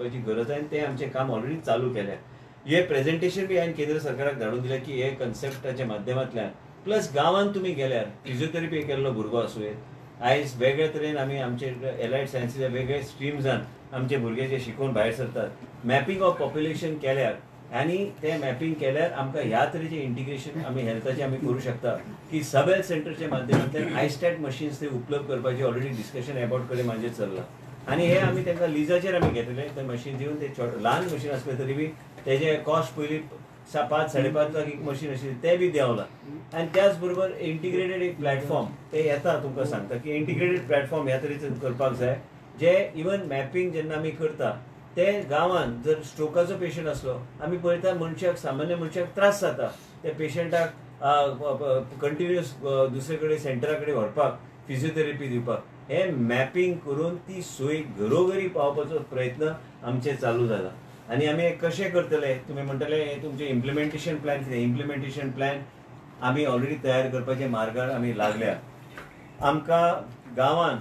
गरज आहे ते आमचे काम ऑलरेडी चालू केले. हे प्रेझेंटेशन बी हांवें केंद्र सरकाराक धाडून दिलें की हे कन्सेप्टाच्या माध्यमांतल्यान प्लस गांवांत तुमी गेल्यार फिजिओथेरपी केल्लो भुरगो आसूं येत आयज वेगळे तरेन आमी आमचे एलायड सायन्सीच्या वेगळे स्ट्रिम्सान आमचे भुरगे जे शिकून भायर सरतात मॅपिंग ऑफ पॉप्युलेशन केल्यार आनी ते मॅपिंग केल्यार आमकां ह्या तरेचे इंटिग्रेशन आमी हेल्थाचे आमी करूं शकता की सब हेल्थ सेंटरच्या माध्यमांतल्यान आयस्टॅट मशीन्स ते उपलब्ध करपाची ऑलरेडी डिस्कशन एबाउट कडेन म्हाजें चल्लां आनी हे आमी तांकां लिजाचेर आमी घेतले ते मशीन दिवन ते ल्हान मशीन आसले तरी बी तेजे कॉस्ट पयलीं 5-5.5 लाख एक मशीन आशिल्ली ते बी देंवला आनी त्याच बरोबर इंटिग्रेटेड एक प्लॅटफॉर्म ते येता तुमकां सांगता की इंटिग्रेटेड प्लॅटफॉर्म ह्या तरेचे करपाक जाय जे इवन मॅपिंग जेन्ना आमी करता ते गांवांत जर स्ट्रोकाचो पेशंट असलो आमी पळयता मनशाक सामान्य मनशाक त्रास जाता त्या पेशंटाक कंटिन्युअस दुसरे कडेन सेंटरा कडेन व्हरपाक फिजिओथेरपी दिवपाक हे मॅपिंग करून ती सोय घरोघरी पावपाचो प्रयत्न आमचे चालू जाला आनी आमी कशें करतले तुमी म्हणटले तुमचे इम्प्लिमेंटेशन प्लॅन कितें इम्प्लिमेंटेशन प्लॅन आमी ऑलरेडी तयार करपाचे मार्गार आमी लागल्या. आमकां गांवांत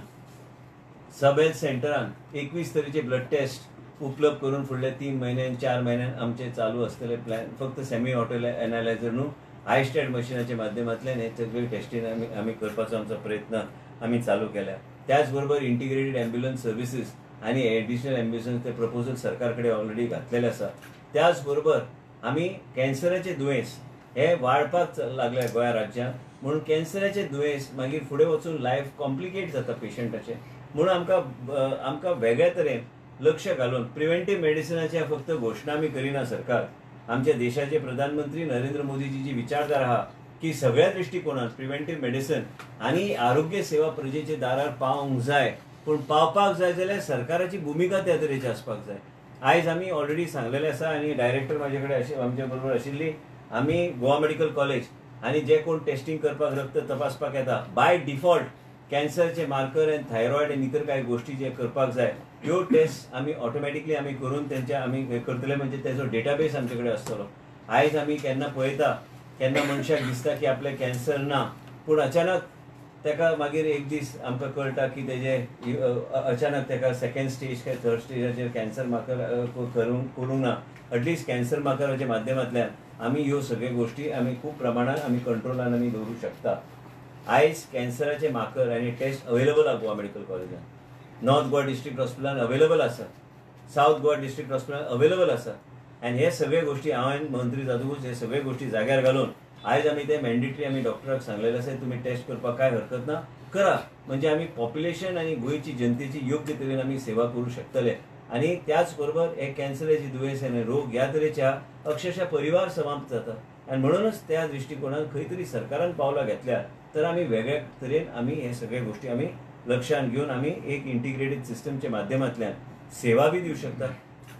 सब हेल्थ सेंटरान 21 तरेचे ब्लड टेस्ट उपलब्ध करून फुडले 3 म्हयन्यान 4 म्हयन्यान आमचे चालू आसतले प्लॅन फक्त सेमी ऑटो एनालायझर न्हू आयस्टॅट मशिनाच्या माध्यमांतल्यान हे सगळे टेस्टींग आमी करपाचो आमचो प्रयत्न आमी चालू केला. त्याच बरोबर इंटिग्रेटेड एम्ब्युलन्स सर्विसीस आनी एडिशनल एम्ब्युलन्स ते प्रपोजल सरकार कडेन ऑलरेडी घातलेले आसा. त्याच बरोबर आमी कॅन्सराचे दुयेंस हे वाडपाक लागले गोंया राज्यांत म्हणून कॅन्सराचे दुयेंस मागीर फुडें वचून लायफ कॉम्प्लिकेट जाता पेशंटाचे म्हणून आमकां वेगळ्या तरेन लक्ष घालून प्रिव्हेंटिव्ह मेडिसिनाच्या फक्त घोशणा आमी करिना सरकार आमच्या देशाचे प्रधानमंत्री नरेंद्र मोदीजी जी विचारधारा आहा की सगळ्या दृष्टिकोनात प्रिव्हेंटिव्ह मेडिसिन आनी आरोग्य सेवा प्रजेच्या दारार पावंक जाय पूण पावपाक जाय जाल्यार सरकाराची भुमिका त्या तरेची आसपाक जाय. आयज आमी ऑलरेडी सांगलेले आसा आनी डायरेक्टर म्हाजे कडेन आमच्या बरोबर आशिल्ली आमी गोवा मेडिकल कॉलेज आनी जे कोण टेस्टिंग करपाक रक्त तपासपाक येता बाय डिफॉल्ट कॅन्सरचे मार्कर आनी थायरॉयड आनी इतर कांय गोष्टी जे करपाक जाय ह्यो टेस्ट आमी ऑटोमॅटिकली आमी करून तेंच्या आमी करतले म्हणजे तेजो डेटाबेस आमचे कडेन आसतलो. आयज आमी केन्ना पळयता केन्ना मनशाक दिसता की आपले कॅन्सर ना पूण अचानक तेका मागीर एक दीस आमकां कळटा की तेजे अचानक तेका सेकंड स्टेज काय थर्ड स्टेजाचेर कॅन्सर मार्कर करूंक ना एटलिस्ट कॅन्सर मार्कराच्या माध्यमांतल्यान आमी ह्यो सगळ्यो गोष्टी आमी खूब प्रमाणात आमी कंट्रोलान आमी दवरूंक शकता. आयज कॅन्सराचे मार्कर आनी टेस्ट अवेलेबल आहा गोवा मेडिकल कॉलेजान नॉर्थ गोवा डिस्ट्रिक्ट हॉस्पिटलान अवेलेबल आसा सावथ गोवा डिस्ट्रिक्ट हॉस्पिटलान अवेलेबल आसा आनी हे सगळे गोष्टी हांवें मंत्री जातकूच हे सगळे गोष्टी जाग्यार घालून आयज आमी ते मॅन्डेटरी आमी डॉक्टराक सांगलेले आसा तुमी टेस्ट करपाक काय हरकत ना करा म्हणजे आमी पॉप्युलेशन आनी गोंयची जनतेची योग्य तरेन आमी सेवा करूं शकतले आनी त्याच बरोबर हे कॅन्सराची दुयेंस आनी रोग ह्या तरेच्या अक्षरशः परिवार समाप्त जाता आनी म्हणूनच त्या दृश्टिकोनान खंय तरी सरकारान पावलां घेतल्यार तर आमी वेगळ्या तरेन आमी हे सगळे गोष्टी आमी लक्षांत घेवन आमी एक इंटिग्रेटेड सिस्टमच्या माध्यमांतल्यान सेवा बी दिवं शकता.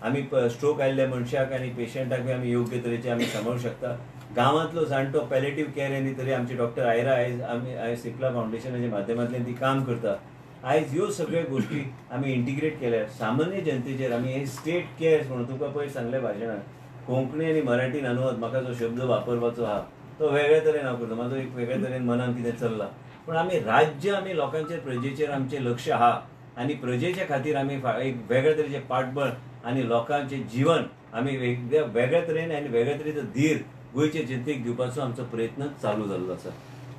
आमी स्ट्रोक आयिल्ल्या मनशाक आनी पेशंटाक बी आमी योग्य तरेचे आमी सांबाळूं शकता. गांवांतलो जाणटो पॅलेटिव्ह केअर आनी तरी आमची डॉक्टर आयरा आयज सिप्ला फावंडेशनाच्या माध्यमांतल्यान ती काम करता. आयज ह्यो सगळ्यो गोष्टी आमी इंटिग्रेट केल्यार सामान्य जनतेचेर आमी हे स्टेट केअर्स म्हणून तुका पयर सांगले भाशणान कोंकणी आनी मराठीन अनुवाद म्हाका जो शब्द वापरपाचो आहा तो वेगळ्या तरेन हांव करता म्हाजो एक वेगळ्या तरेन मनान कितें चल्लां पूण आमी राज्य आमी लोकांचेर प्रजेचेर आमचें लक्ष आहा आनी प्रजेच्या खातीर आमी एक वेगळ्या तरेचें पाठबळ आनी लोकांचें जीवन आमी वेगळ्या तरेन आनी वेगळ्या तरेचो धीर गोंयचे जनतेक दिवपाचो आमचो प्रयत्न चालू जाल्लो आसा.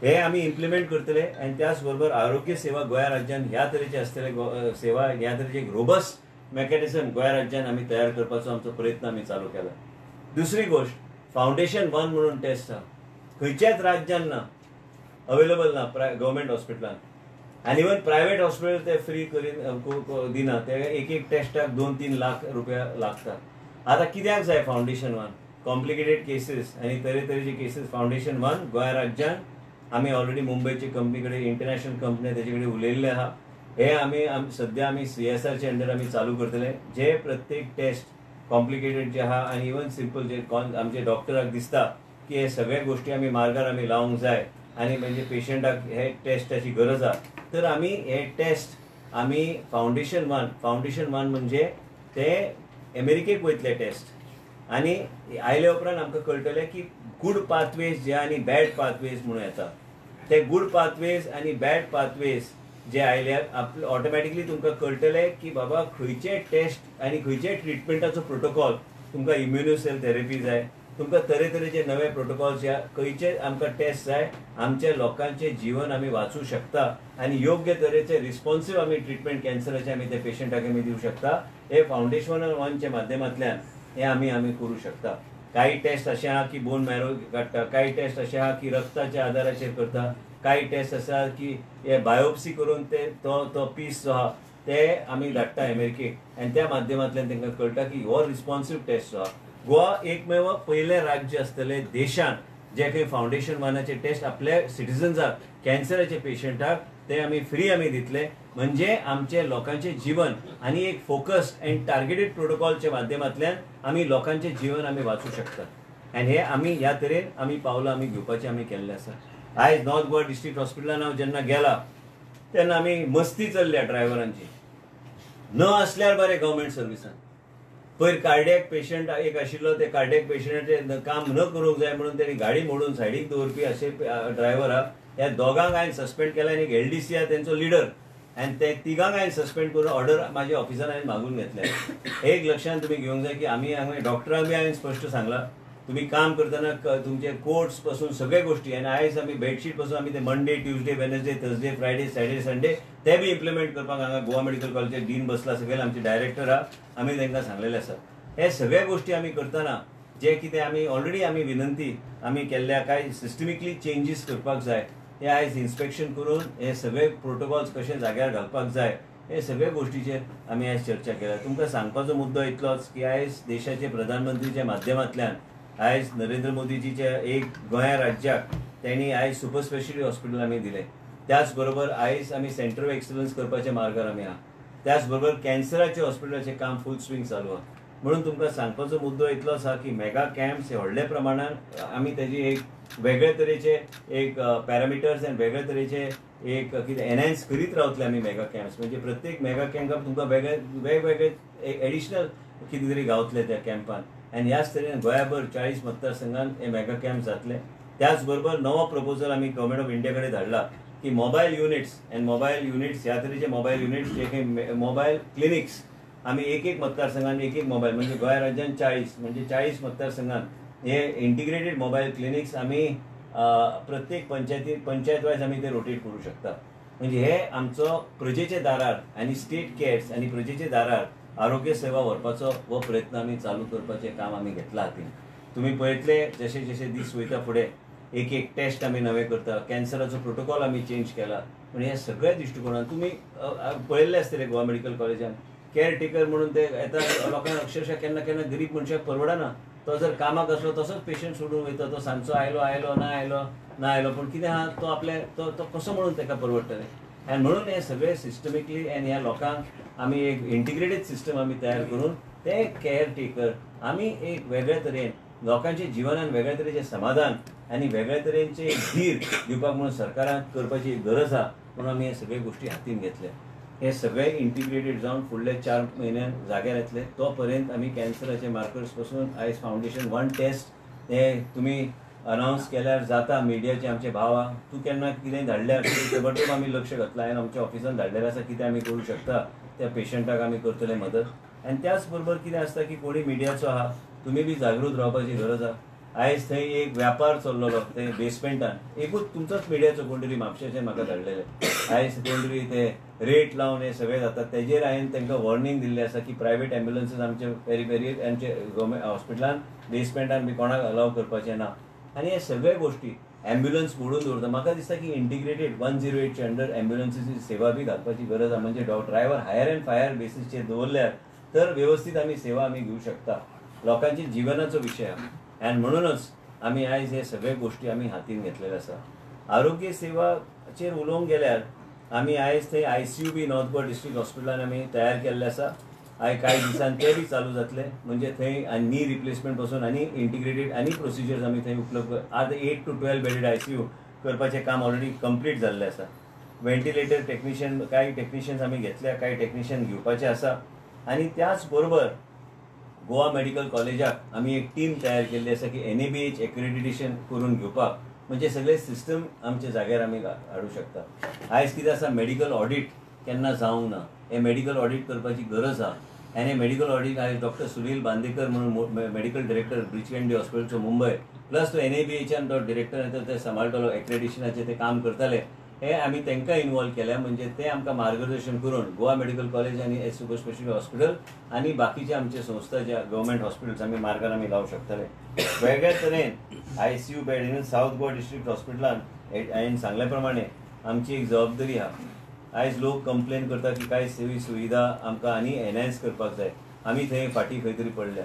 हे आमी इम्प्लिमेंट करतले आनी त्याच बरोबर आरोग्य सेवा गोंया राज्यान ह्या तरेचे आसतले सेवा ह्या तरेचे एक रोबस्ट मेकॅनिझम गोंया राज्यान आमी तयार करपाचो आमचो प्रयत्न आमी चालू केला. दुसरी गोष्ट फावंडेशन 1 म्हणून टेस्ट आहा खंयच्याच राज्यान ना अवेलेबल ना गव्हर्मेंट हॉस्पिटलान आनी इवन प्रायव्हेट हॉस्पिटल ते फ्री करीन दिना ते एक टेस्टाक 2-3 लाख रुपया लागता. आतां कित्याक जाय फावंडेशन 1 कॉम्प्लिकेटेड केसीस आनी तरेतरेचे केसीस फावंडेशन 1 गोंया राज्यान आमी ऑलरेडी मुंबयचे कंपनी कडेन इंटरनॅशनल कंपनी तेजे कडेन उलयल्ले आहा. हे आमी सद्या आमी CSRचे अंडर आमी चालू करतले जे प्रत्येक टेस्ट कॉम्प्लिकेटेड जे आहा आनी इवन सिंपल जे आमचे डॉक्टराक दिसता की हे सगळे गोष्टी आमी मार्गार आमी लावंक जाय आनी म्हणजे पेशंटाक हे टेस्टाची गरज आहा तर आमी हे टेस्ट आमी फावंडेशन 1 म्हणजे ते अमेरिकेक वयतले टेस्ट आनी आयले उपरांत आमकां कळटलें की गूड पाथवेज जे आनी बॅड पाथवेज म्हणून येता ते गूड पाथवेज आनी बॅड पाथवेज जे आयल्यार ऑटोमॅटिकली तुमकां कळटलें की बाबा खंयचे टेस्ट आनी खंयचे ट्रिटमेंटाचो प्रोटोकॉल तुमकां इम्युनोसेल थेरपी जाय, तुमकां तरेतरेचे नवे प्रोटोकॉल्स या खंयचे आमकां टेस्ट जाय, आमच्या लोकांचे जीवन आमी वाचूं शकता आनी योग्य तरेचे रिस्पॉन्सिव्ह आमी ट्रिटमेंट कॅन्सराचे आमी ते पेशंटाक आमी दिवं शकता. हे फावंडेशन वनच्या माध्यमांतल्यान हे आमी करूं शकता. काही टेस्ट असे आहा की बोन मॅरो काडटा, काही टेस्ट असे आहा की रक्ताच्या आदाराचेर करता, काही टेस्ट आसा की हे बायोप्सी करून ते तो पीस जो आहा ते आमी धाडटा अमेरिकेक आनी त्या माध्यमांतल्यान तांकां कळटा की हो रिस्पॉन्सिव्ह टेस्ट जो आहा. गोवा एकमेव पयलें राज्य आसतलें देशान जे काही फावंडेशन वनाचे टेस्ट आपल्या सिटिझन्साक कॅन्सराचे पेशंटाक ते आमी फ्री आमी दितले, म्हणजे आमचे लोकांचे जीवन आनी एक फोकस्ड अँड टार्गेटेड प्रोटोकॉलच्या माध्यमांतल्यान आमी लोकांचे जीवन आमी वाचूं शकता. आनी हे आमी ह्या तरेन आमी पावलां आमी घेवपाचें आमी केल्लें आसा. आयज नॉर्थ गोवा डिस्ट्रिक्ट हॉस्पिटलान हांव जेन्ना गेला तेन्ना आमी मस्ती चल्ल्या ड्रायव्हरांची, न आसल्यार बरें गव्हर्मेंट सर्विसान. पयर कार्डियॅक पेशंट एक आशिल्लो, ते कार्डियॅक पेशंटाचें काम न करूंक जाय म्हणून तेणी गाडी मोडून सायडीक दवरपी अशे ड्रायव्हराक ह्या दोगांक हांवें सस्पेंड केला आनी एलडीसी आहा तेंचो लिडर आनी ते तिगांक हांवें सस्पेंड करून ऑर्डर म्हाज्या ऑफिसान हांवें मागून घेतले. एक लक्षांत तुमी घेवंक जाय की आमी हांगा डॉक्टरांक बी हांवें स्पश्ट सांगलां तुम्ही काम करताना तुमचे कोट्स पासून सगळे गोष्टी आनी आयज आमी बेडशीट पासून आमी ते Monday Tuesday Wednesday Thursday Friday Saturday Sunday ते बी इम्प्लिमेंट करपाक हांगा गोवा मेडिकल कॉलेजाचे डीन बसला, सगळे आमचे डायरेक्टर आहा, आमी तांकां सांगलेले आसा. हे सगळे गोष्टी आमी करतना जे कितें आमी ऑलरेडी आमी विनंती आमी केल्ल्या काय सिस्टमिकली चेंजीस करपाक जाय, हे आयज इन्स्पेक्शन करून हे सगळे प्रोटोकॉल्स कशे जाग्यार घालपाक जाय हे सगळे गोष्टीचेर आमी आयज चर्चा केल्या. तुमकां सांगपाचो मुद्दो इतलोच की आयज देशाचे प्रधानमंत्रीच्या माध्यमांतल्यान आयज नरेंद्र मोदीजीच्या एक गोंया राज्याक त्यांनी आयज सुपर स्पेशलिटी हॉस्पिटल आमी दिले. त्याच बरोबर आयज आमी सेंटर ऑफ एक्सलन्स करपाच्या मार्गार आमी आहा. त्याच बरोबर कॅन्सराचे हॉस्पिटलाचें काम फूल स्विंग चालू आहा. म्हणून तुमकां सांगपाचो मुद्दो इतलो आसा की मेगा कॅम्प्स हे व्हडल्या प्रमाणात आमी तेजी एक वेगळे तरेचे एक पॅरामिटर्स आनी वेगळे तरेचे एक कितें एनहान्स करीत रावतले आमी मेगा कॅम्प्स. म्हणजे प्रत्येक मेगा कॅम्पाक तुमकां वेगवेगळे एडिशनल कितें तरी गावतले त्या कॅम्पान आनी ह्याच तरेन गोंयाभर 40 मतदारसंघात हे मेगा कॅम्प जातले. त्याच बरोबर नवो प्रपोजल आमी गव्हर्मेंट ऑफ इंडिया कडेन धाडला की मोबायल युनिट्स ह्या तरेचे मोबायल युनिट्स जे काही मोबायल क्लिनिक्स आमी एक मतदारसंघात एक मोबायल म्हणजे गोंया राज्यात 40 म्हणजे 40 मतदारसंघात हे इंटिग्रेटेड मोबायल क्लिनिक्स आमी प्रत्येक पंचायत वायज आमी ते रोटेट करू शकता. म्हणजे हे आमचो प्रजेचे दारार आनी स्टेट केअर्स आनी प्रजेचे दारार आरोग्य सेवा व्हरपाचो हो प्रयत्न आमी चालू करपाचें काम आमी घेतला हातीन. तुमी पळयतले जशे जशे दीस वयता फुडें एक टेस्ट आमी नवे करता, कॅन्सराचो प्रोटोकॉल आमी चेंज केला. म्हणजे हे सगळ्या दृश्टिकोनान तुमी पळयल्ले आसतले गोवा मेडिकल कॉलेजान केअर टेकर म्हणून ते येता लोकांक अक्षरशः केन्ना केन्ना गरीब मनशाक परवडना. तो जर कामाक असलो तसोच पेशंट सोडून वयता, तो सांजचो आयलो ना आयलो पूण कितें आहा तो आपले तो कसो म्हणून ताका परवडटलें. आनी म्हणून हे सगळे सिस्टमिकली आनी ह्या लोकांक आमी एक इंटिग्रेटेड सिस्टम आमी तयार करून ते केअर टेकर आमी एक वेगळ्या तरेन लोकांच्या जिवनान वेगळ्या तरेचें समाधान आनी वेगळ्या तरेचे धीर दिवपाक म्हणून सरकाराक करपाची गरज आहा. म्हणून आमी हे सगळे गोष्टी हातीन घेतल्या. हे सगळे इंटिग्रेटेड जावन फुडले 4 म्हयन्यान जाग्यार येतले. तो पर्यंत आमी कॅन्सराचे मार्कर्स पासून आयज फावंडेशन वन टेस्ट हे तुमी अनाउन्स केल्यार जाता. मिडियाचे आमचे भाव आहा, तूं केन्ना कितें धाडल्यार ताबडतोब आमी लक्ष घातला. हांवें आमच्या ऑफिसान धाडलेलें आसा कितें आमी करूं शकता त्या पेशंटाक आमी करतले मदत. आनी त्याच बरोबर कितें आसता की कोणी मिडियाचो आहा तुमी बी जागृत रावपाची गरज आहा. आयज थंय एक व्यापार चल्लोलो ते बेसमेंटान एकूच तुमचोच मिडियाचो कोण तरी म्हापशेचे म्हाका धाडलेले. आयज कोण तरी ते रेट लावन हे सगळे जातात तेजेर हांवें तांकां वॉर्निंग दिल्लें आसा की प्रायवेट एम्ब्युलन्सीस आमचे पेरी आमचे गव्हर्मेंट हॉस्पिटलान बेसमेंटान बी कोणाक अलाव करपाचें ना. आनी हे सगळे गोष्टी एम्ब्युलन्स मोडून दवरता. म्हाका दिसता की इंटिग्रेटेड 108च्या अंडर एम्ब्युलन्सीची सेवा बी घालपाची गरज आहा. म्हणजे ड्रायव्हर हायर अँड फायर बेसीसचेर दवरल्यार तर व्यवस्थीत आमी सेवा आमी घेवं शकता. लोकांच्या जिवनाचो विशय आहा आनी म्हणूनच आमी आयज हे सगळे गोष्टी आमी हातीन घेतलेले आसा. आरोग्य सेवाचेर उलोवंक गेल्यार आमी आयज थंय ICU बी नॉर्थ गोवा डिस्ट्रिक्ट हॉस्पिटलान आमी तयार केल्ले आसा. कांय दिसान ते बी चालू जातले. म्हणजे थंय नी रिप्लेसमेंट पासून आनी इंटिग्रेटेड आनी प्रोसिजर्स आमी थंय उपलब्ध आतां 8 to 12 बेडेड ICU करपाचें काम ऑलरेडी कंप्लीट जाल्लें आसा. व्हेंटिलेटर टेक्निशियन कांय टेक्निशियन्स आमी घेतल्या, कांय टेक्निशियन घेवपाचे आसा. आनी त्याच बरोबर गोवा मेडिकल कॉलेजाक आमी एक टीम तयार केल्ली आसा की NABH एक्रेडिटेशन करून घेवपाक. म्हणजे सगळे सिस्टम आमच्या जाग्यार आमी हाडूं शकता. आयज कितें आसा, मेडिकल ऑडिट केन्ना जावंक ना. हे मेडिकल ऑडिट करपाची गरज आहा आनी मेडिकल ऑडिट आयज डॉक्टर सुनील बांदेकर म्हणून मेडिकल डिरेक्टर ब्रीच कँडी हॉस्पिटलचो मुंबय, प्लस तो NABHच्यान तो डिरेक्टर ते सांबाळटलो, एक्रेडिशनाचें ते काम करताले, हे आमी तांकां इन्वॉल्व केल्या. म्हणजे ते आमकां मार्गदर्शन करून गोवा मेडिकल कॉलेज आनी सुपर स्पेशलिटी हॉस्पिटल आनी बाकीचे आमचे संस्था ज्या गव्हर्मेंट हॉस्पिटल्स आमी मार्गार आमी लावंक शकतले. वेगळ्या तरेन ICU bed even south Goa district हॉस्पिटलान हांवें सांगल्या प्रमाणे आमची एक जबाबदारी आहा. आयज लोक कंप्लेन करता की कांय सेवी सुविधा आमकां आनी एनहान्स करपाक जाय. आमी थंय फाटीं खंय तरी पडल्या,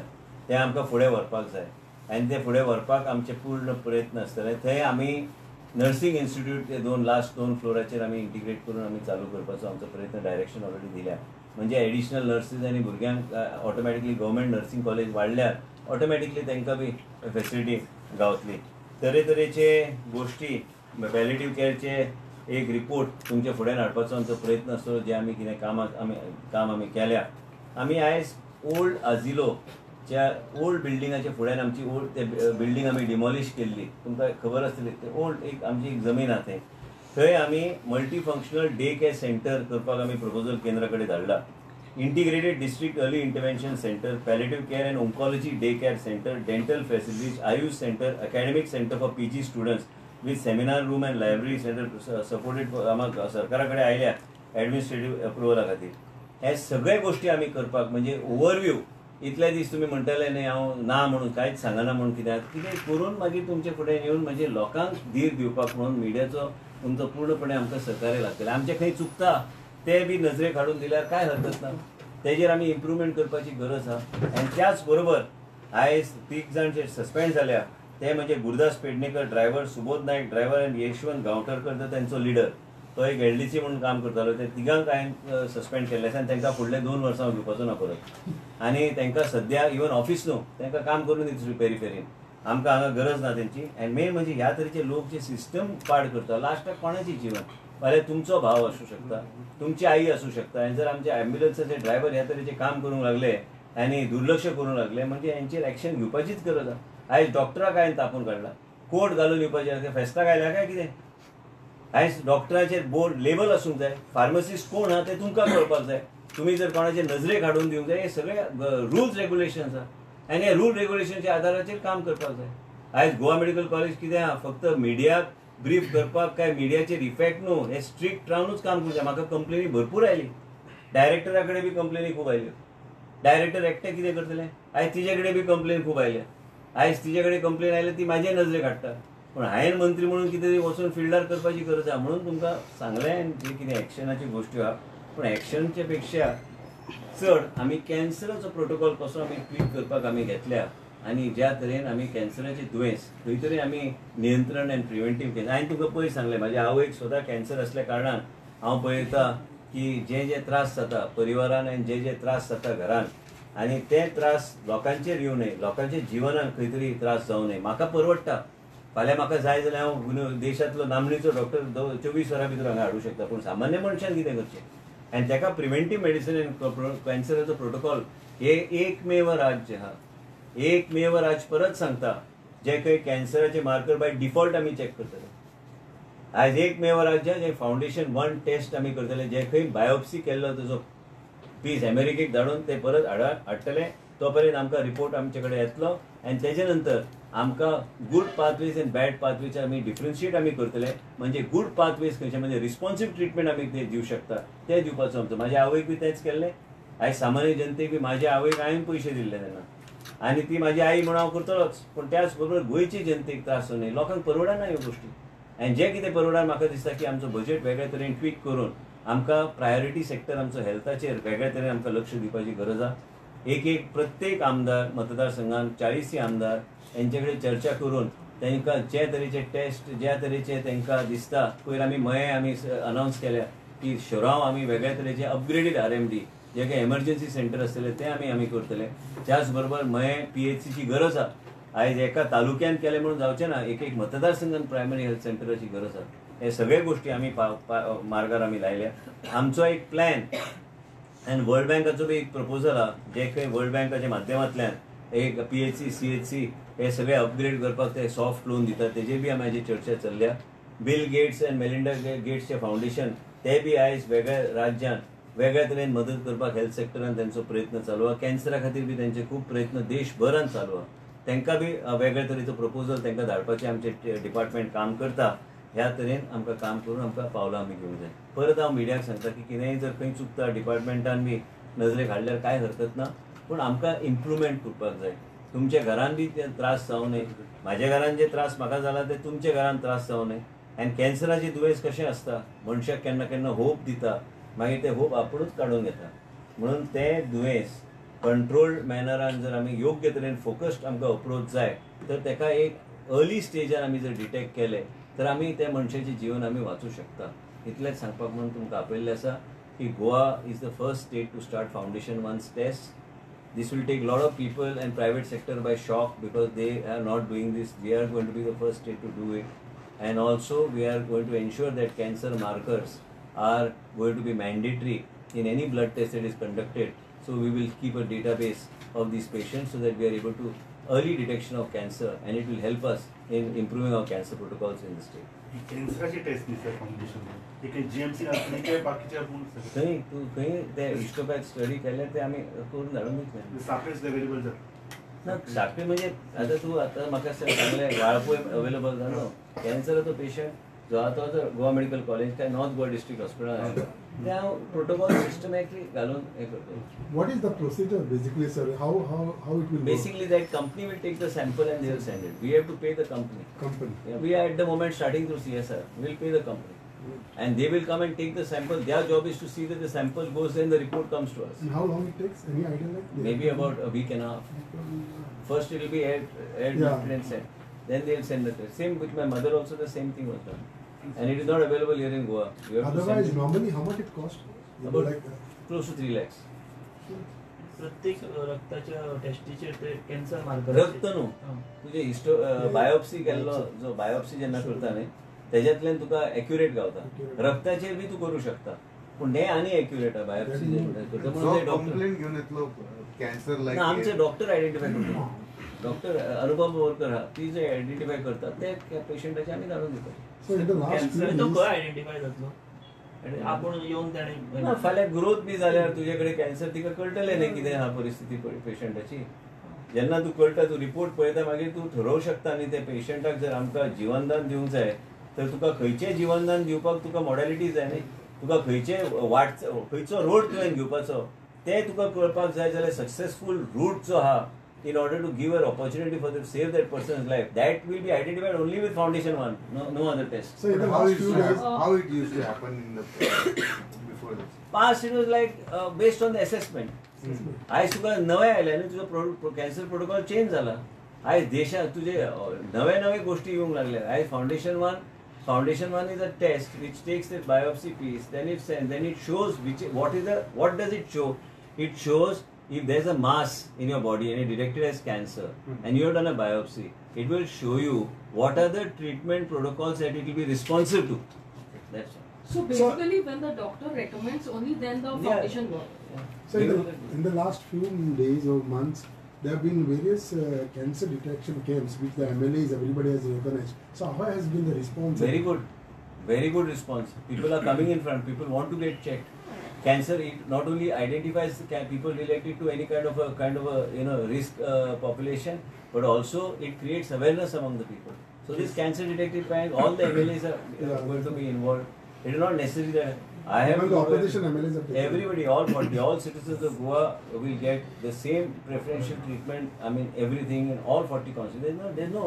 ते आमकां फुडें व्हरपाक जाय आनी ते फुडें व्हरपाक आमचे पूर्ण प्रयत्न आसतले. थंय आमी नर्सिंग इन्स्टिट्यूट ते लास्ट 2 फ्लोराचेर आमी इंटिग्रेट करून आमी चालू करपाचो आमचो प्रयत्न डायरेक्शन ऑलरेडी दिल्या. म्हणजे एडिशनल नर्सीस आनी भुरग्यांक ऑटोमॅटिकली गव्हर्मेंट नर्सिंग कॉलेज वाडल्यार ऑटोमॅटिकली तांकां बी फेसिलिटी गावतली. तरेतरेचे गोश्टी पॅलिएटिव्ह केअरचे एक रिपोर्ट तुमच्या फुड्यान हाडपाचो आमचो प्रयत्न आसतलो, जे आमी कितें काम आमी केल्या. आमी आयज ओल्ड आजिलोच्या ओल्ड बिल्डिंगाच्या फुड्यान आमची ओल्ड ते बिल्डींग आमी डिमॉलिश केल्ली, तुमकां खबर आसतली. ते ओल्ड एक आमची एक जमीन आहा थंय आमी multi functional day care centre करपाक आमी प्रपोजल केंद्रा कडेन धाडला. Integrated district early intervention centre, palliative care and oncology day care centre, dental facilities, Ayush centre, academic centre for PG students with seminar room and library centre supported आम्हाला सरकारा कडेन आयल्या administrative अप्रुवला खातीर. हे सगळे गोश्टी आमी करपाक म्हणजे ओवरव्यू. इतले दीस तुमी म्हणटाले न्ही हांव ना म्हणून कांयच सांगना म्हणून, कित्याक कितें करून मागीर तुमचे फुडें येवन म्हणजे लोकांक धीर दिवपाक म्हणून मिडियाचो तुमचो पूर्णपणे आमकां सहकार्य लागतलें. आमचें खंय चुकता ते बी नजरेक हाडून दिल्यार काय हरकत ना. तेजेर आमी इम्प्रुवमेंट करपाची गरज आहा. आनी त्याच बरोबर आयज 3 जाण जे सस्पेंड जाल्या ते म्हणजे गुरुदास पेडणेकर ड्रायव्हर, सुबोध नायक ड्रायव्हर आनी यशवंत गांवटरकर तो तांचो लिडर, तो एक LDC म्हणून काम करतालो. ते तिगांक हांवें सस्पेंड केल्ले आसा आनी तांकां फुडले 2 वर्सां घेवपाचो ना परत. आनी तांकां सद्या इवन ऑफिस न्हू, तांकां काम करून दितली पेरिफेरीन. आमकां हांगा गरज ना तेंची. आनी मेन म्हणजे ह्या तरेचे लोक जे सिस्टम पाड करता, लास्टाक कोणाची जीवन फाल्यां तुमचो भाव आसूं शकता, तुमची आई आसूं शकता. आनी जर आमचे ॲम्ब्युलन्साचे ड्रायव्हर ह्या तरेचे काम करूंक लागले आनी दुर्लक्ष करूंक लागले म्हणजे हेंचेर एक्शन घेवपाचीच गरज आहा. आयज डॉक्टराक हांवें तापोवन काडला, कोर्ट घालून येवपाचें, फेस्ताक आयल्या काय कितें. आयज डॉक्टराचेर बोर्ड लेबल आसूंक जाय, फार्मसिस्ट कोण आहा ते तुमकां कळपाक जाय, तुमी जर कोणाचे नजरेक हाडून दिवंक जाय. हे सगळे रुल्स रेग्युलेशन्स आहा आनी हे रूल रेग्युलेशनच्या आदाराचेर काम करपाक जाय. आयज गोवा मेडिकल कॉलेज कितें आहा, फक्त मिडियाक ब्रीफ करपाक काय मिडियाचेर इफेक्ट न्हू, हे स्ट्रिक्ट रावनूच काम करूं जाय. म्हाका कंप्लेनी भरपूर आयली, डायरेक्टरा कडेन बी कंप्लेनी खूब आयल्यो. डायरेक्टर एकटे कितें करतले, आयज तिजे कडेन बी कंप्लेन खूब आयल्या. आयज तिजे कडेन कंप्लेन आयल्या ती म्हाजे नजरेक हाडटा, पूण हांवें मंत्री म्हणून कितें तरी वचून फिल्डार करपाची गरज आहा. म्हणून तुमकां सांगलें जे कितें एक्शनाच्यो गोश्टी आहा, पूण एक्शनचे पेक्षा चड आमी कॅन्सराचो प्रोटोकॉल कसो आमी ट्वीट करपाक आमी घेतल्या. आनी ज्या तरेन आमी कॅन्सराचे दुयेंस खंय तरी आमी नियंत्रण आनी प्रिव्हेंटीव केलें. हांवें तुका पयलीं सांगलें, म्हाज्या आवयक स्वता कॅन्सर आसल्या कारणान हांव पळयता की जे त्रास जाता परिवारान आनी जे त्रास जाता घरान, आनी ते त्रास लोकांचेर येवं न्हय, लोकांच्या जिवनान खंय तरी त्रास जावं न्हय. म्हाका परवडटा, फाल्यां म्हाका जाय जाल्यार हांव देशांतलो नामनेचो डॉक्टर 24 वरां भितर हांगा हाडूं शकता. पूण सामान्य मनशान कितें करचें. आनी ताका प्रिव्हेंटीव मेडिसीन आनी कॅन्सराचो प्रोटोकॉल हे एकमेव राज्य आहा, एकमेव राज्य परत सांगता जे खंय कॅन्सराचे मार्कर बाय डिफॉल्ट आमी चॅक करतले. आयज एकमेव राज्य जे फावंडेशन 1 टेस्ट आमी करतले, जे खंय बायोप्सी केल्लो तुजो पीस अमेरिकेक धाडून ते परत हाडटले. तो पर्यंत आमकां रिपोर्ट आमचे कडेन येतलो आनी तेजे नंतर आमकां गूड पाथवेज आनी बॅड पाथवेज आमी डिफरन्शिएट आमी करतले. म्हणजे गूड पाथवेज खंयचे म्हणजे रिस्पॉन्सिव्ह ट्रिटमेंट आमी ते दिवं शकता ते दिवपाचो आमचो. म्हाज्या आवयक बी तेंच केल्लें. आयज सामान्य जनतेक बी म्हाज्या आवयक हांवें पयशे दिल्ले तेन्ना आनी ती म्हाजी आई म्हणून हांव करतलोच. पूण त्याच बरोबर गोंयची जनतेक त्रास न्हय, लोकांक परवडना ह्यो गोश्टी. आनी जे कितें परवडना म्हाका दिसता की आमचो बजेट वेगळ्या तरेन ट्वीक करून आमकां प्रायोरिटी सेक्टर आमचो हेल्थाचेर वेगळ्या तरेन आमकां लक्ष दिवपाची गरज आहा. एक प्रत्येक आमदार मतदारसंघान 40 आमदार हेंचे कडेन चर्चा करून तांकां जे तरेचे टेस्ट ज्या तरेचे तांकां दिसता. पयर आमी आमी अनावन्स केल्या की शिरांव आमी वेगळ्या तरेचे अपग्रेडेड RMD जे काही एमर्जन्सी सेंटर आसतले ते आमी करतले. त्याच बरोबर PHCची गरज आहा. आयज एका तालुक्यान केले म्हणून जावचें ना, एक मतदारसंघान प्रायमरी हेल्थ सेंटराची गरज आहा. हे सगळे गोश्टी आमी मार्गार आमी लायल्या. आमचो एक प्लॅन आनी वर्ल्ड बँकाचो बी एक प्रपोजल आहा, जे खंय वर्ल्ड बँकाच्या माध्यमांतल्यान एक PHC CHC हे सगळे अपग्रेड करपाक ते सॉफ्ट लोन दितात तेजे बी माझी चर्चा चल्ल्या. बिल गेट्स एंड मेलिंडा गेट्सचे फाउंडेशन ते बी आयज वेगळ्या राज्यांत वेगळ्या तरेन मदत करपाक हेल्थ सेक्टरान त्यांचो प्रयत्न चालू आहा. कॅन्सरा खातीर बी त्यांचे खूब प्रयत्न देशभरान चालू आहा. तांकां बी वेगळ्या तरेचो प्रपोजल तांकां धाडपाचें आमचे डिपार्टमेंट काम करता. ह्या तरेन आमकां काम करून आमकां पावलां आमी घेवंक जाय. परत हांव मिडियाक सांगता की कितेंय जर खंय चुकता डिपार्टमेंटान बी नजरेक हाडल्यार कांय हरकत ना, पूण आमकां इम्प्रुवमेंट करपाक जाय. तुमच्या घरान बी ते त्रास जावं न्हय. म्हाज्या घरान जे त्रास म्हाका जाला ते तुमच्या घरान त्रास जावं न्हय. आनी कॅन्सराची दुयेंस कशें आसता, मनशाक केन्ना केन्ना होप दिता, मागीर ते होप आपुणूच काडून घेता. म्हणून ते दुयेंस कंट्रोल्ड मॅनरान जर आमी योग्य तरेन फोकस्ड आमकां अप्रोच जाय तर ताका एक अर्ली स्टेजान आमी जर डिटेक्ट केले तर आमी त्या मनशाचें जीवन आमी वाचूं शकता. इतलेंच सांगपाक म्हणून तुमकां आपयल्लें आसा की Goa is the first state to start foundation 1 test. This will take a lot of people and private sector by shock because they are not doing this. We are going to be the first state to do it. And also we are going to ensure that cancer markers are going to be mandatory in any blood test that is conducted. So we will keep a database of these patients so that we are able to early detection of cancer and it will help us in improving our cancer protocols in the state. कॅन्सराची test दिसता foundation एक GMC असली की बाकीच्या खंय तू खंय ते हिस्टोपॅथ study केल्यार ते आमी करून धाडून दितले. साखळीच अवेलेबल जाता ना साखळी म्हणजे आता म्हाका सांगलें वाळपय अवेलेबल जालो. कॅन्सराचो पेशंट जो आहा तो गोवा मेडिकल कॉलेज काय नॉर्थ गोवा डिस्ट्रिक्ट हॉस्पिटल ते हांव प्रोटोकॉल सिस्टमॅटिकली घालून हे करतो. What is the procedure basically, sir? How it will work? Basically that company will take the sample and they will send it. We have to pay the company. Yeah, we are at the moment starting through CSR. We will pay the company. And they will come and take the sample. Their job is to see that the sample goes and the report comes to us. And how long it takes? Any idea like that? Maybe about a week and a half. First it will be aired and sent. Then they will send the test. Same with my mother also the same thing was done. And it is not available here in Goa. You have Otherwise, normally how much it costs? About like close to 3 lakhs. प्रत्येक रक्ताच्या टेस्टीचेर ते cancer marker रक्त न्हू तुजे biopsy केल्लो जो biopsy जेन्ना करता न्ही तेज्यातल्यान तुका एक्युरेट गावता. रक्ताचेर बी तूं करूं शकता पूण हे आनी एक्युरेट बायोप्सी कंप्लेंट घेवन येतलो कॅन्सर लायक आमचे डॉक्टर आयडेंटिफाय करता. डॉक्टर अनुभव बोरकर आहा ती जे आयडेंटिफाय करता ते पेशंटाचे आमी धाडून दिता. कॅन्सर तो खंय आयडेंटिफाय जातलो आपण येवन ताणें फाल्यां ग्रोथ बी जाल्यार तुजे कडेन कॅन्सर तिका कळटलें न्ही कितें आहा परिस्थिती पेशंटाची. जेन्ना तूं कळटा तूं रिपोर्ट पळयता मागीर तूं ठरोवंक शकता न्ही त्या पेशंटाक जर आमकां जिवनदान दिवंक जाय तर तुका खंयचें जिवनदान दिवपाक तुका मॉडॅलिटी जाय न्ही. तुका खंयचो रोड तुवें घेवपाचो तें तुका कळपाक जाय जाल्यार सक्सेसफूल रूट जो आहा in order to give an opportunity for them to save that person's life, that will be identified only with Foundation 1, no other test. So in the last few days, how it used to happen in the before this? Past it was like based on the assessment. आज तुका नवे आयले न्ही तुजो cancer protocol change जाला. आज देशात तुजे नवे गोष्टी येवंक लागल्या. आज foundation one is a test which takes the biopsy piece, then it shows what does it show? It shows if there is a mass in your body and it detected as cancer and you have done a biopsy, it will show you what are the treatment protocols that it will be responsive to. That's all. So basically when the doctor recommends, only then the foundation work. So in the last few days or months, there have been various cancer detection camps which the MLAs, everybody has recognized. So how has been the response? Very good response. People are coming in front. People want to get checked. Cancer it not only identifies people related to any kind of a risk population, but also it creates awareness among the people. So this cancer detective bank, all the MLAs are going to be involved. It is not necessary that I have the opposition MLAs are everybody, all citizens of Goa will get the same preferential treatment. I mean everything in all 40 constituencies. There is no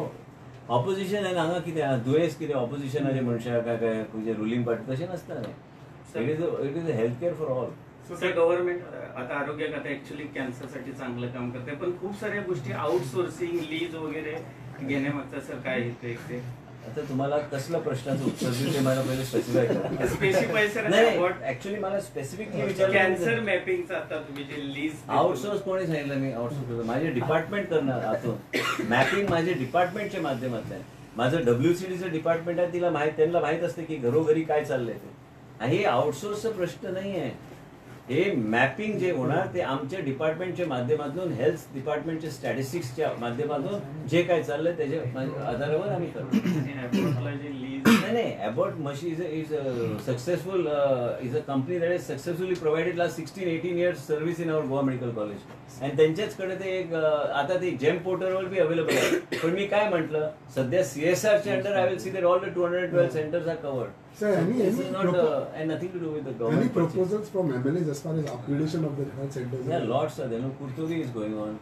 opposition and हांगा कितें दुयेंस कितें ऑपोजिशनाचे मनशाक काय तुजे ruling party तशें नासता न्ही. It is a healthcare for all. Sir government आता आरोग्य खातं ऍक्च्युअली कॅन्सरसाठी चांगलं काम करते पण खूप साऱ्या गोष्टी आउटसोर्सिंग लीज वगैरे घेण्यामागचा सर काय हेतू आहे ते. आता तुम्हाला कसल्या प्रश्नाचं उत्तर देऊ ते मला पहिले स्पेसिफाय ऍक्च्युअली मला स्पेसिफिकली विचारलं कॅन्सर मॅपिंगचं आता तुम्ही जे लीज आउटसोर्स कोणी सांगितलं मी आउटसोर्स माझे डिपार्टमेंट करणार आतून मॅपिंग माझे डिपार्टमेंटच्या माध्यमातून. माझं WCDचं डिपार्टमेंट आहे त्यांना माहित असते की घरोघरी काय चाललंय ते. हे आउटसोर्सचा प्रश्न नाही आहे. हे मॅपिंग जे होणार ते आमच्या डिपार्टमेंटच्या माध्यमातून, हेल्थ डिपार्टमेंटच्या स्टॅटिस्टिक्सच्या माध्यमातून जे काय चाललंय त्याच्या आधारावर आम्ही करतो. नाही, अबॉट मशी is successful is a company that is successfully provided last 16-18 years service in our Goa medical college. आणि त्यांच्याचकडे ते एक आता ते जेम पोर्टलवर बी अवेलेबल आहे. पण मी काय म्हटलं, सध्या CSRच्या under I will see that all the 212 centres are covered. Sir, This is not and nothing to do with the any government. proposals from MLAs as far as upgradation of the health centers? Yeah, lots are there. No, Kurtugi is going on.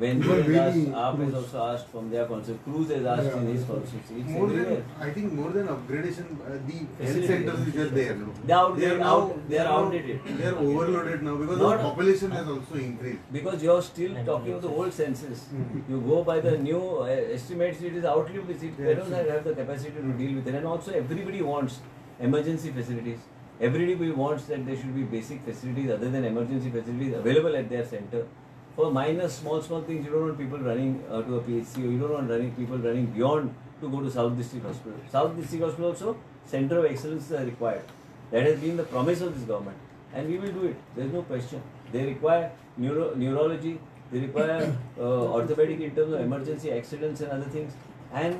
When But they really- asked, AAP has also asked from their concept. Cruz has asked in his concept. It's More than, everywhere. I think more than upgradation, the health Facility. centers which are there, no? They are they are now- outdated. They are overloaded now because Not- the population has also increased. Because you are still talking of the old census. You go by the new estimates, it is outlived. They don't have the capacity to deal with it. And also everybody wants emergency facilities. Everybody wants that there should be basic facilities other than emergency facilities available at their center. For minor, small things, you don't want people running to a PHC, or you don't want people running beyond to go to South District Hospital. South District Hospital also, center of excellence are required. That has been the promise of this government. And we will do it. There is no question. They require neurology, they require orthopedic in terms of emergency accidents and other things. And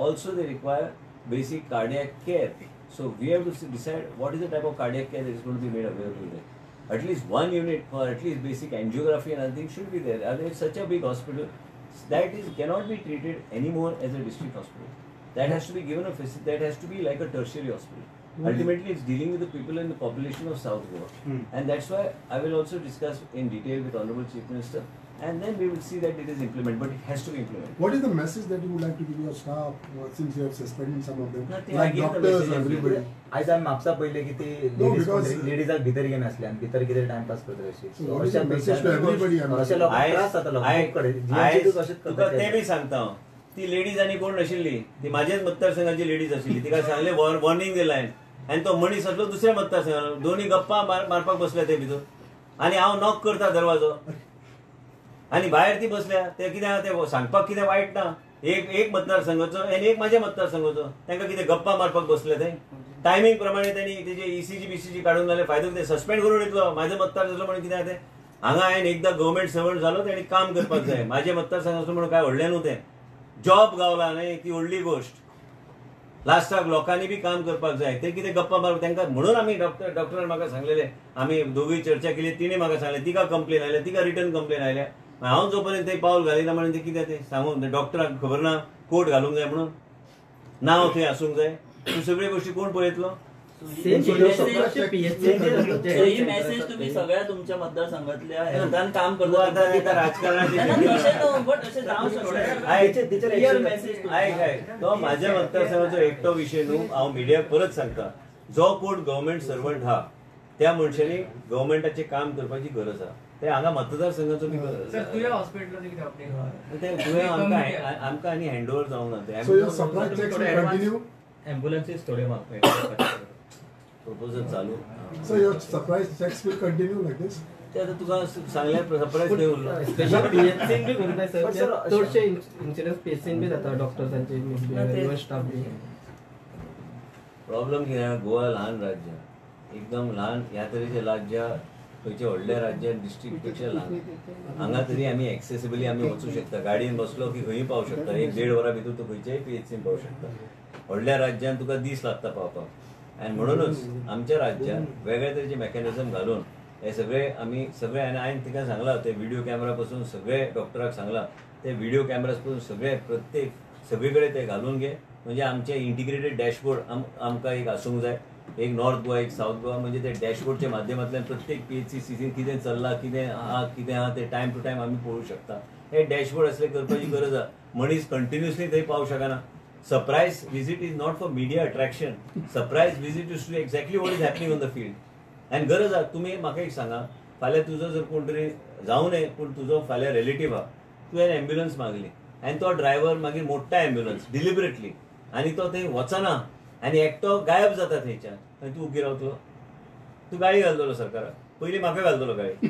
also they require basic cardiac care. So we have to decide what is the type of cardiac care that is going to be made available there. At least one unit for at least basic angiography and other things should be there. And it's such a big hospital that cannot be treated anymore as a district hospital. That has to be given a facility. That has to be like a tertiary hospital. Ultimately, it's dealing with the people and the population of South Goa. And that's why I will also discuss in detail with Honorable Chief Minister. And then we will see that it is implemented, but it has to be implemented. What is the message that you would like to give your staff since you have suspended some of them? Nothing, Like I give the doctors, message everybody. आयज आमी म्हापसा पयले की ती No, because- लेडीजाक भितर घेवन असले आनी भितर कितें टाइमपास करता अशी. So what is the message to everybody? I mean, अशे लोकांक त्रास जाता लोकांक खूब कडेन. GMC अशेंच तुका करता ते बी सांगता हांव. ती लेडीज आनी कोण नाशिल्ली, ती माझ्याच मतदारसंघाची लेडीज आशिल्ली. तिका सांगले वॉर्निंग दिलाय. आनी तो मनीस असलो दुसऱ्या मतदारसंघात. दोन्ही गप्पा मारपाक बसल्या ते भितर. आनी हांव नॉक करता दरवाजो. आणि भायर ती बसल्या ते कितें ते सांगपाक कितें वायट ना. एक मतदारसंघाचो आनी एक माझ्या मतदारसंघाचो. तांकां कितें गप्पा मारपाक बसले थंय. टायमिंग प्रमाणे त्यांनी तेजे ECG BCG काढून घाले. फायदो कितें सस्पेंड करून येतलो. माझे मतदार जालो म्हणून कितें ते हांगा हांवें एकदा गव्हर्मेंट सर्वंट जालो तेणी काम करपाक जाय. माझे मतदारसंघाचो म्हणून काय व्हडलें न्हू तें. जॉब गावला न्हय ती व्हडली गोष्ट. लास्टाक लोकांनी बी काम करपाक जाय. ते कितें गप्पा मारप तांकां म्हणून आमी डॉक्टरान म्हाका सांगलेले. आमी दोगूय चर्चा केली. तिणें म्हाका सांगलें तिका कंप्लेन आयल्या तिका रिटर्न कंप्लेन आयल्या. हांव जोपर्यंत ते पावल घालिना म्हणून ते कितें ते सांगून डॉक्टराक खबर ना कोट घालूंक जाय म्हणून नांव थंय आसूंक जाय. ह्यो सगळ्यो गोश्टी कोण पळयतलो. ही मेसेज तुम्ही सगळ्या तुमच्या मतदारसंघातल्या हेल्थान काम तूं आतां तिका राजकारणाची तो माझ्या मतदारसंघाचो एकटो विशय न्हू. हांव मिडियाक परत सांगता. जो कोण गव्हर्मेंट सर्वंट हा त्या मनशांनी गव्हर्मेंटाचें काम करपाची गरज आहा. ते हांगा मतदारसंघाचो बी गरज आहा. ते तुवें आमकां आनी हँडओव्हर जावंक ना ते. So your supply checks will continue. एम्बुलन्सीस थोडे म्हापसा प्रपोजल चालू. So your supply checks will continue like this. ते आतां तुका सांगल्या सरप्रायज थंय उरलो. स्पेशल PHCन बी करताय सर. चडशे इन्सिडन्स PHCन बी जाता डॉक्टर्सांचे मिसबिहेवियर स्टाफ बी. प्रॉब्लेम कितें गोवा ल्हान राज्य एकदम ल्हान ह्या तरेचें राज्य खंयच्या व्हडल्या राज्यात डिस्ट्रिक्ट पेक्षा ल्हान. हांगा तरी आमी एक्सेसिबली आमी वचूं शकता. गाडयेन बसलो की खंयी पावूं शकता. 1-1.5 वरां भितर तूं खंयच्याय PHCन पावूं शकता. व्हडल्या राज्यान तुका दीस लागता पावपाक. आनी म्हणूनच आमच्या राज्यात वेगळ्या तरेचे मेकॅनिझम घालून हे सगळे आमी आनी हांवें तिका सांगलां ते व्हिडिओ कॅमेरा पासून सगळे डॉक्टराक सांगलां ते व्हिडिओ कॅमेराज पासून सगळे प्रत्येक सगळे कडेन ते घालून घे. म्हणजे आमचे इंटिग्रेटेड डॅशबोर्ड आमकां एक आसूंक जाय. एक नॉर्थ गोवा एक साऊथ गोवा म्हणजे ते डॅशबोर्डच्या माध्यमांतल्यान प्रत्येक PHC सीझन कितें चल्लां कितें आहा ते टायम टू टायम आमी पळोवंक शकता. हे डॅशबोर्ड असले करपाची गरज आहा. मनीस कंटिन्युअसली थंय पावूंक शकना. Surprise visit is not for media attraction. Surprise visit is to exactly what is happening on the field. आनी गरज आहा. तुमी म्हाका एक सांगा फाल्यां तुजो जर कोण तरी जावं नये पूण तुजो फाल्यां रिलेटिव्ह आहा तुवें एम्ब्युलन्स मागली आनी तो ड्रायव्हर मागीर मोडटा एम्ब्युलन्स डिलिबरेटली आनी तो थंय वचना आनी एकटो गायब जाता थंयच्यान आनी तूं उगी रावतलो. तूं गाळी घालतलो सरकाराक. पयलीं म्हाका घालतलो गाळी.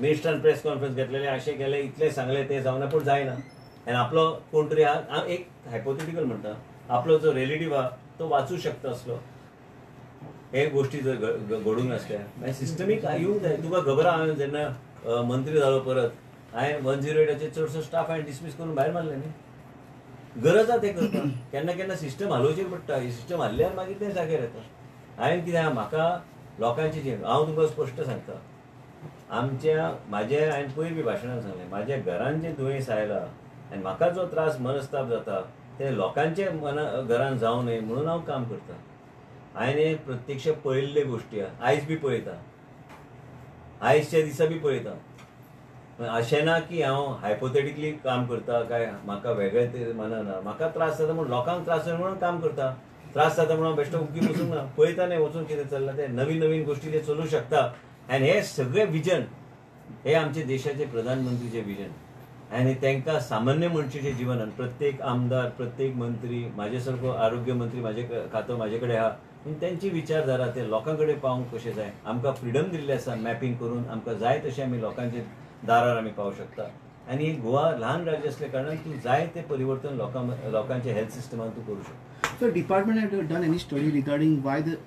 मिनिस्टरान प्रेस कॉन्फरन्स घेतलेले अशें केलें इतलें सांगलें तें जावना पूण जायना. आनी आपलो कोण तरी आहा एक हायपोथेटिकल म्हणटा आपलो जो रिलेटिव्ह आहा तो वाचूं शकता असलो. हे गोष्टी जर घडून आसल्या सिस्टमीक येवंक जाय. तुका खबर आहा हांवें जेन्ना मंत्री जालो परत हांवें 108 चडसो स्टाफ हांवें डिसमीस करून भायर मारले न्ही. गरज आहा तें करपाक. केन्ना केन्ना सिस्टम हालोवचेर पडटा. ही सिस्टम हाल्ल्यार मागीर तें जाग्यार येता. हांवें कितें म्हाका लोकांची जी हांव तुमकां स्पश्ट सांगता म्हाजे हांवें पयलीं बी भाशणांत सांगलें म्हाज्या घरान जें दुयेंस आयलां आनी म्हाका जो त्रास मनस्ताप जाता ते लोकांचे घरान जावं न्हय म्हणून हांव काम करतां. हांवें हे प्रत्यक्ष पळयल्ले गोश्टी आयज बी पळयता. आयजच्या दिसा बी पळयता. अशें ना की हांव हायपोथेटिकली काम करता काय म्हाका वेगळें ते मनना. म्हाका त्रास जाता म्हणून लोकांक त्रास जाता म्हणून काम करता. त्रास जाता म्हणून बेश्टो उगी वचूंक ना. पळयता न्हय वचून कितें चल्लां ते नवीन नवीन गोश्टी ते चलूंक शकता. आनी हे सगळे विजन हे आमचे देशाचे प्रधानमंत्रीचे विजन आनी तांकां सामान्य मनशेचे जिवनान प्रत्येक आमदार प्रत्येक मंत्री म्हाजे सारको आरोग्य मंत्री म्हाजे खातो म्हाजे कडेन आहा त्यांची विचारधारा ते लोकां कडेन पावंक कशें जाय. आमकां फ्रिडम दिल्लें आसा मॅपींग करून आमकां जाय तशें आमी लोकांचे दारार आमी पावूंक शकता. आनी गोवा ल्हान राज्य असल्या कारणान तूं जाय तें परिवर्तन लोकांच्या हेल्थ सिस्टमान तूं करूं शकता. So department had done any study regarding why the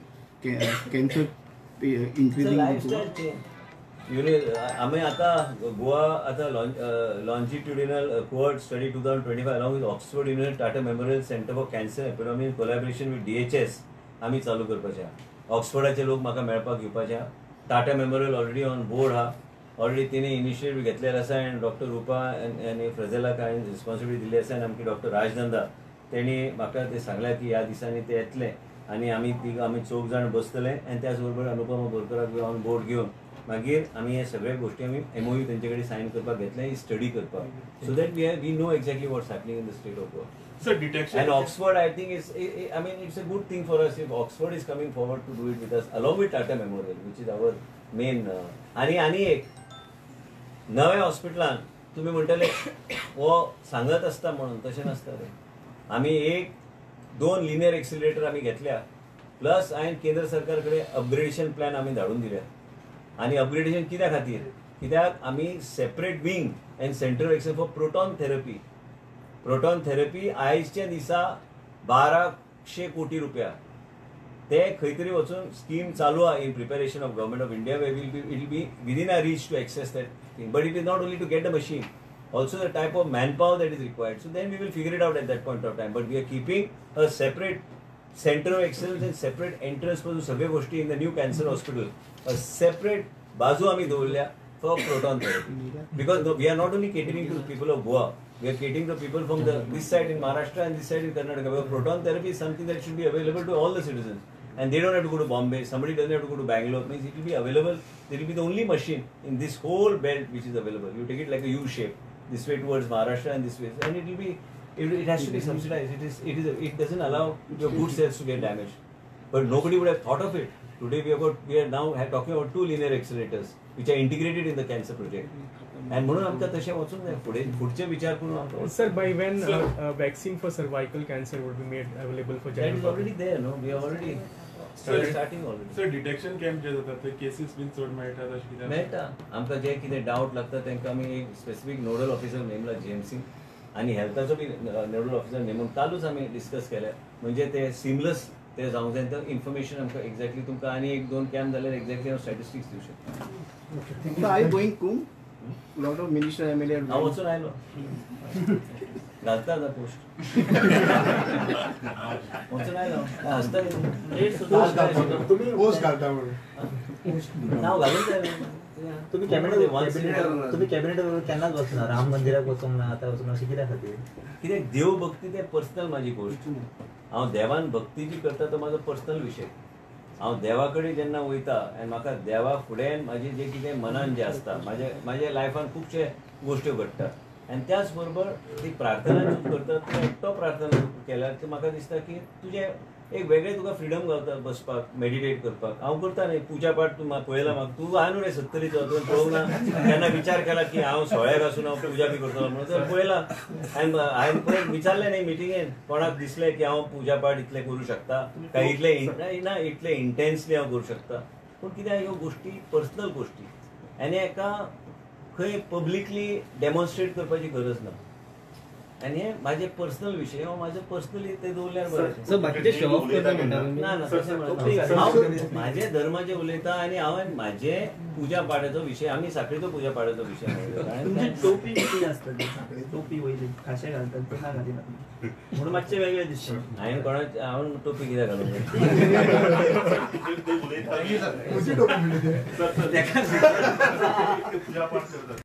cancer increasing? Lifestyle change. आमी आतां गोवा आतां longitudinal cohort study 2025 along with Oxford University Tata memorial centre for cancer epidemic in collaboration with DHS आमी चालू करपाचे आहा. ऑक्सफोर्डाचे लोक म्हाका मेळपाक येवपाचे आहा. Tata memorial already on board आहा. ऑलरेडी तिने इनिशिएटीव घेतलेलो आसा आनी डॉक्टर रुपा आनी फ्रेझेलाक हांवें रिस्पॉन्सिबिलिटी दिल्ली आसा आनी आमची डॉक्टर राजनंदा तेणी म्हाका ते सांगल्या की ह्या दिसांनी ते येतले आनी आमी चौग जाण बसतले आनी त्याच बरोबर अनुपमा बोरकराक बी ऑन बोर्ड घेवन मागीर आमी हे सगळे गोश्टी आमी MOU तेंचे कडेन सायन करपाक घेतले ही स्टडी करपाक so that we know exactly what's happening in the state of Goa. Sir, detection. And Oxford, I think, it's a good thing for us if Oxford is coming forward to do it with us, along with Tata Memorial, which is our main. आणि एक नव्या हॉस्पिटलान तुम्ही म्हणटले हो सांगत असता म्हणून तशें नासता रे. आमी 1-2 लिनियर एक्सिलरेटर आमी घेतल्या प्लस हांवें केंद्र सरकार कडेन अपग्रेडेशन प्लॅन आमी धाडून दिल्या. आनी अपग्रेडेशन कित्या खातीर कित्याक आमी separate wing and centre of excellence for proton therapy. Proton therapy आयजच्या दिसा 1200 कोटी रुपया ते खंय तरी वचून स्कीम चालू आहा in preparation of government of India way it will be within our reach to access that thing but it is not only to get the machine also the type of manpower that is required. So then we will figure it out at that point of time. But we are keeping a separate center of excellence and separate entrance for सगळे गोष्टी in the new cancer hospital. A separate bazu आम्ही दवरल्या for proton therapy. Because we are not only catering to the people of Goa, we are catering to people from this side in Maharashtra and this side in Karnataka. Because proton therapy is something that should be available to all the citizens. And they don't have to go to Bombay. Somebody doesn't have to go to Bangalore. Means it will be available. There will be the only machine in this whole belt which is available. You take it like a U shape. This way towards Maharashtra and this way, and it will be, it has to be subsidized. It doesn't allow your good cells to get damaged. But nobody would have thought of it. Today we are now talking about 2 linear accelerators which are integrated in the cancer project. And म्हणून आमकां तशें वचूंक जाय फुडचे विचार करून आमकां. Sir, by when vaccine for cervical cancer would be made available for general public? That is already there, no? We are already starting already. Sir, detection camp जे जातात ते केसेस बीन चड मेळटात अशें कितें? मेळटा. आमकां जे कितें डावट लागता तांकां आमी एक स्पेसिफीक नोडल ऑफिसर नेमला GMC आनी हेल्थाचो बी नोडल ऑफिसर नेमून कालूच आमी डिस्कस केले म्हणजे ते सिमलस ते जावंक जाय तर इन्फॉर्मेशन आमकां एक्झॅक्टली तुमकां आनी 1-2 कॅम्प जाल्यार एक्झॅक्टली हांव स्टॅटिस्टिक्स दिवं शकता. So are you going Kumbh? Lot of minister MLA. हांव वचून आयलो घालता आतां पोस्ट वचून आयलो हसता तुम्ही पोस्ट घालता म्हणून नांव घालून जाय. तुम्ही कॅबिनेट केन्नाच वचना राम मंदिराक वचूंक ना आतां वचूंक अशें कित्या खातीर? कित्याक देव भक्ती ते पर्सनल म्हाजी गोश्ट. हांव देवान भक्ती जी करता तो म्हाजो पर्सनल विशय. हांव देवा कडेन जेन्ना वयता आनी म्हाका देवा फुडें म्हाजें जें कितें मनान जें आसता म्हाज्या लायफान खुबशे गोश्ट्यो घडटात आनी त्याच बरोबर ती प्रार्थना तूं करता तूं एकटो प्रार्थना केल्यार म्हाका दिसता की तुजें एक वेगळें तुका फ्रिडम गावता बसपाक मेडिटेट करपाक. हांव करता न्ही पुजा पाठ तूं पळयला म्हाका तूं आहा न्हू रे 70चो तुवें पळोवंक ना केन्ना विचार केला की हांव सोळ्याक आसून हांव पुजा बी करतलो म्हणून तर पळयलां आनी हांवें पळय विचारलें न्ही मिटिंगेन कोणाक दिसलें की हांव पुजा पाठ इतलें करूं शकता काय इतले इंटेन्सली हांव करूं शकता. पूण कित्याक ह्यो गोश्टी पर्सनल गोश्टी आनी हेका खंय पब्लिकली डेमॉन्स्ट्रेट करपाची गरज ना. आणि हे माझे पर्सनल विषय हो माझं पर्सनली ते दवरल्यार बरें सर बाकीचे शो ऑफ करता म्हणटा तुमी ना ना तशें टोपी म्हणना. घालून. हांव म्हाजे धर्माचे उलयता आनी हांवें म्हाजे पूजा पाठाचो विशय आमी साखळीचो पूजा पाठाचो विशय मांडलो. तुमची कारण टोपी किती असतं ती? टोपी वयली खाशे घालतात ते का घालिना तुम्ही? म्हणून मातशे वेगळे दिसतात. हांवें टोपी कित्याक घालूंक जाय? मुझे डॉक्यूमेंट पूजा पाठ करतात